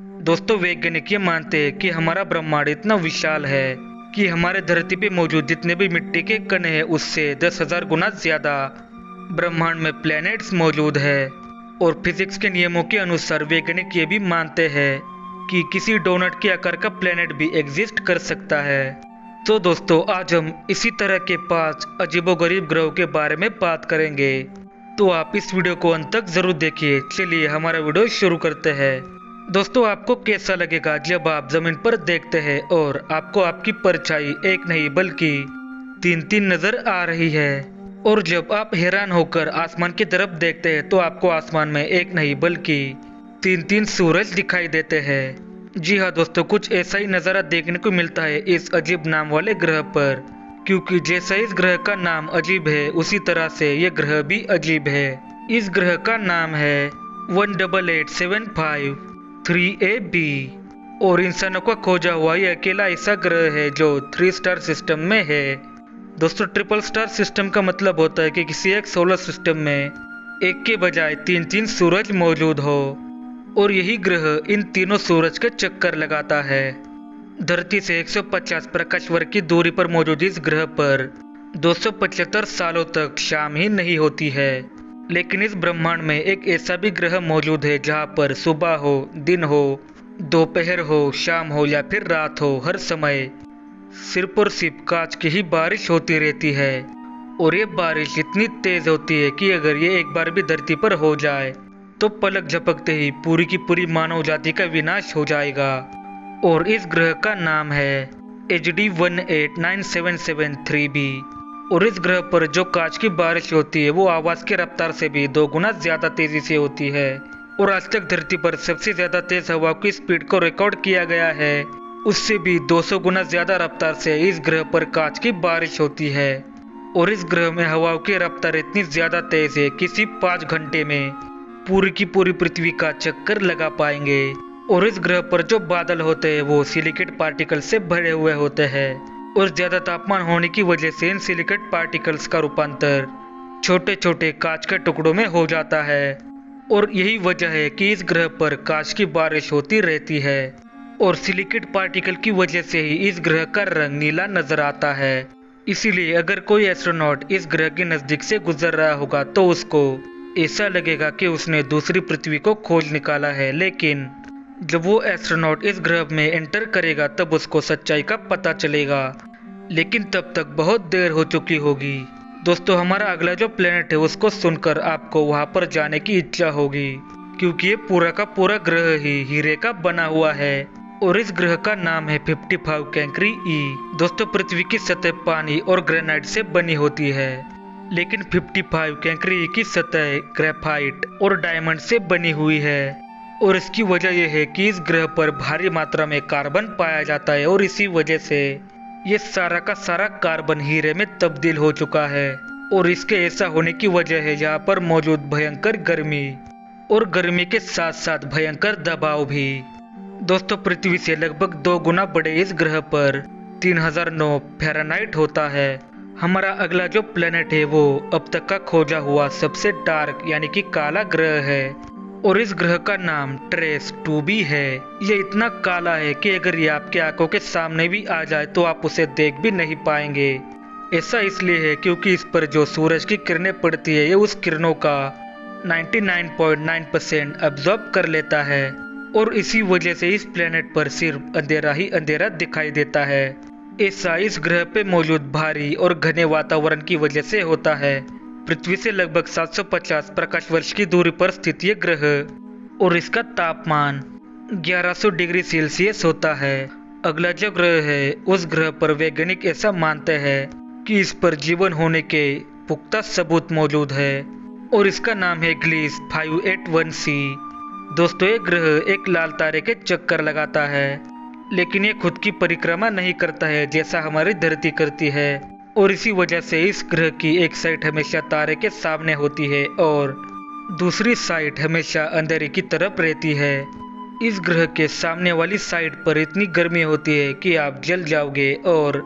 दोस्तों, वैज्ञानिक ये मानते हैं कि हमारा ब्रह्मांड इतना विशाल है कि हमारे धरती पे मौजूद जितने भी मिट्टी के कण हैं उससे 10,000 गुना ज्यादा ब्रह्मांड में प्लैनेट्स मौजूद है। और फिजिक्स के नियमों के अनुसार वैज्ञानिक ये भी मानते हैं कि किसी डोनट के आकार का प्लैनेट भी एग्जिस्ट कर सकता है। तो दोस्तों, आज हम इसी तरह के 5 अजीबोगरीब ग्रहों के बारे में बात करेंगे। तो आप इस वीडियो को अंत तक जरूर देखिए। चलिए हमारा वीडियो शुरू करते हैं। दोस्तों, आपको कैसा लगेगा जब आप जमीन पर देखते हैं और आपको आपकी परछाई एक नहीं बल्कि 3-3 नजर आ रही है। और जब आप हैरान होकर आसमान की तरफ देखते हैं तो आपको आसमान में एक नहीं बल्कि 3-3 सूरज दिखाई देते हैं। जी हाँ दोस्तों, कुछ ऐसा ही नज़ारा देखने को मिलता है इस अजीब नाम वाले ग्रह पर, क्योंकि जैसा इस ग्रह का नाम अजीब है उसी तरह से ये ग्रह भी अजीब है। इस ग्रह का नाम है 18875 3AB और इंसानों का खोजा हुआ ये अकेला ऐसा ग्रह है जो 3 स्टार सिस्टम में है। दोस्तों, ट्रिपल स्टार सिस्टम का मतलब होता है कि किसी एक सोलर सिस्टम में एक के बजाय 3-3 सूरज मौजूद हो और यही ग्रह इन तीनों सूरज के चक्कर लगाता है। धरती से 150 प्रकाश वर्ष की दूरी पर मौजूद इस ग्रह पर 275 सालों तक शाम ही नहीं होती है। लेकिन इस ब्रह्मांड में एक ऐसा भी ग्रह मौजूद है जहाँ पर सुबह हो, दिन हो, दोपहर हो, शाम हो या फिर रात हो, हर समय सिर्फ और सिर्फ कांच की ही बारिश होती रहती है। और ये बारिश इतनी तेज होती है कि अगर ये एक बार भी धरती पर हो जाए तो पलक झपकते ही पूरी की पूरी मानव जाति का विनाश हो जाएगा। और इस ग्रह का नाम है HD 18977 और इस ग्रह पर जो कांच की बारिश होती है वो आवाज की रफ्तार से भी 2 गुना ज्यादा तेजी से होती है। और आज तक धरती पर सबसे ज्यादा तेज हवा की स्पीड को रिकॉर्ड किया गया है, उससे भी 200 गुना ज्यादा रफ्तार से इस ग्रह पर कांच की बारिश होती है। और इस ग्रह में हवाओं की रफ्तार इतनी ज्यादा तेज है कि सिर्फ 5 घंटे में पूरी की पूरी पृथ्वी का चक्कर लगा पाएंगे। और इस ग्रह पर जो बादल होते हैं वो सिलिकेट पार्टिकल से भरे हुए होते हैं और ज्यादा तापमान होने की वजह से इन सिलिकेट पार्टिकल्स का रूपांतर छोटे छोटे कांच के टुकड़ों में हो जाता है। और यही वजह है कि इस ग्रह पर कांच की बारिश होती रहती है। और सिलिकेट पार्टिकल की वजह से ही इस ग्रह का रंग नीला नजर आता है। इसीलिए अगर कोई एस्ट्रोनॉट इस ग्रह के नजदीक से गुजर रहा होगा तो उसको ऐसा लगेगा कि उसने दूसरी पृथ्वी को खोज निकाला है। लेकिन जब वो एस्ट्रोनॉट इस ग्रह में एंटर करेगा तब उसको सच्चाई का पता चलेगा, लेकिन तब तक बहुत देर हो चुकी होगी। दोस्तों, हमारा अगला जो प्लेनेट है उसको सुनकर आपको वहां पर जाने की इच्छा होगी, क्योंकि ये पूरा का पूरा ग्रह ही हीरे का बना हुआ है और इस ग्रह का नाम है 55 कैंकरी ई। दोस्तों, पृथ्वी की सतह पानी और ग्रेनाइट से बनी होती है, लेकिन 55 कैंकरी ई की सतह ग्रेफाइट और डायमंड से बनी हुई है। और इसकी वजह यह है कि इस ग्रह पर भारी मात्रा में कार्बन पाया जाता है और इसी वजह से ये सारा का सारा कार्बन हीरे में तब्दील हो चुका है। और इसके ऐसा होने की वजह है यहाँ पर मौजूद भयंकर गर्मी और गर्मी के साथ साथ भयंकर दबाव भी। दोस्तों, पृथ्वी से लगभग 2 गुना बड़े इस ग्रह पर 3009 फ़ारेनहाइट होता है। हमारा अगला जो प्लेनेट है वो अब तक का खोजा हुआ सबसे डार्क यानी कि काला ग्रह है और इस ग्रह का नाम ट्रेस 2b है। ये इतना काला है कि अगर ये आपके आंखों के सामने भी आ जाए तो आप उसे देख भी नहीं पाएंगे। ऐसा इसलिए है क्योंकि इस पर जो सूरज की किरणें पड़ती है ये उस किरणों का 99.9% अब्जॉर्ब कर लेता है और इसी वजह से इस प्लेनेट पर सिर्फ अंधेरा ही अंधेरा दिखाई देता है। ऐसा इस ग्रह पे मौजूद भारी और घने वातावरण की वजह से होता है। पृथ्वी से लगभग 750 प्रकाश वर्ष की दूरी पर स्थित ये ग्रह और इसका तापमान 1100 डिग्री सेल्सियस होता है। अगला जो ग्रह है उस ग्रह पर वैज्ञानिक ऐसा मानते हैं कि इस पर जीवन होने के पुख्ता सबूत मौजूद है और इसका नाम है ग्लीस 581c। दोस्तों, ये ग्रह एक लाल तारे के चक्कर लगाता है, लेकिन ये खुद की परिक्रमा नहीं करता है जैसा हमारी धरती करती है। और इसी वजह से इस ग्रह की एक साइड हमेशा तारे के सामने होती है और दूसरी साइड हमेशा अंधेरे की तरफ रहती है। इस ग्रह के सामने वाली साइड पर इतनी गर्मी होती है कि आप जल जाओगे और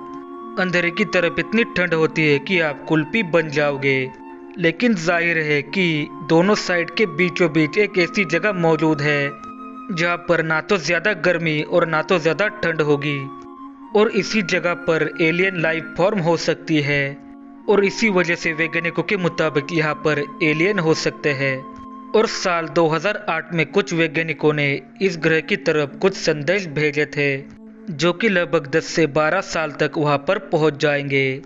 अंधेरे की तरफ इतनी ठंड होती है कि आप कुल्फी बन जाओगे। लेकिन जाहिर है कि दोनों साइड के बीचों बीच एक ऐसी जगह मौजूद है जहाँ पर ना तो ज़्यादा गर्मी और ना तो ज़्यादा ठंड होगी, और इसी जगह पर एलियन लाइफ फॉर्म हो सकती है। और इसी वजह से वैज्ञानिकों के मुताबिक यहाँ पर एलियन हो सकते हैं। और साल 2008 में कुछ वैज्ञानिकों ने इस ग्रह की तरफ कुछ संदेश भेजे थे, जो कि लगभग 10 से 12 साल तक वहाँ पर पहुँच जाएंगे।